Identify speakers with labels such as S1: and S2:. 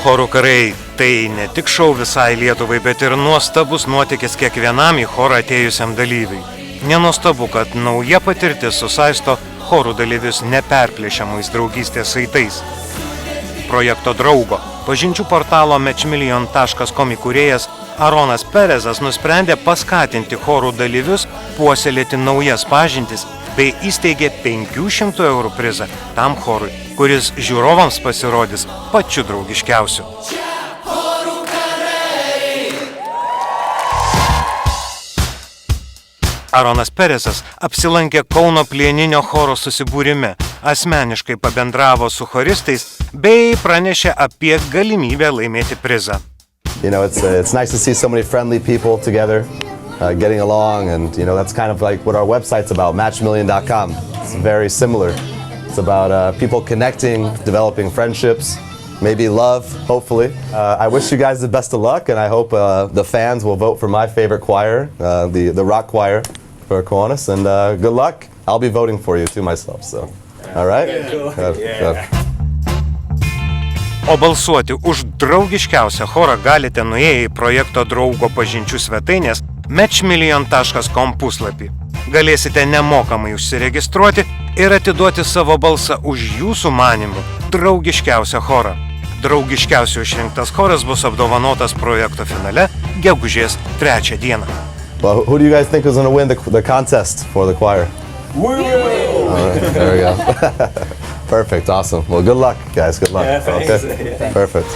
S1: Chorų kariai – tai ne tik šou visai Lietuvai, bet ir nuostabus nuotykis kiekvienam į chorą atėjusiam dalyviui. Nenuostabu, kad nauja patirtis susaisto chorų dalyvius neperplėšiamais draugystės saitais. Projekto Draugo, pažinčių portalo matchmillion.com įkūrėjas Aronas Perezas nusprendė paskatinti chorų dalyvius puoselėti naujas pažintis bei įsteigė 500 eurų prizą tam chorui, kuris žiūrovams pasirodys pačiu draugiškiausiu. Aronas Perezas apsilankė Kauno plieninio choro susibūrime, asmeniškai pabendravo su choristais bei pranešė apie galimybę laimėti prizą.
S2: You know, it's nice to see so many friendly people together, getting along, and you know, that's kind of like what our website's about, matchmillion.com. It's very similar. It's about people connecting, developing friendships, maybe love, hopefully. I wish you guys the best of luck, and I hope the fans will vote for my favorite choir, the rock choir for Kiwanis, and good luck. I'll be voting for you too myself, so. All right? Good.
S1: O balsuoti už draugiškiausią chorą galite nuėję į projekto Draugo pažinčių svetainės matchmillion.com puslapį. Galėsite nemokamai užsiregistruoti ir atiduoti savo balsą už jūsų manymų draugiškiausią chorą. Draugiškiausių išrinktas choras bus apdovanotas projekto finale gegužės 3 dieną.
S2: Well, who do you guys think is going to win the contest for the choir?
S3: We will!
S2: All right, there we go. Perfect, awesome. Well, good luck, guys. Good luck.
S3: Yeah, thanks.
S2: Okay, perfect.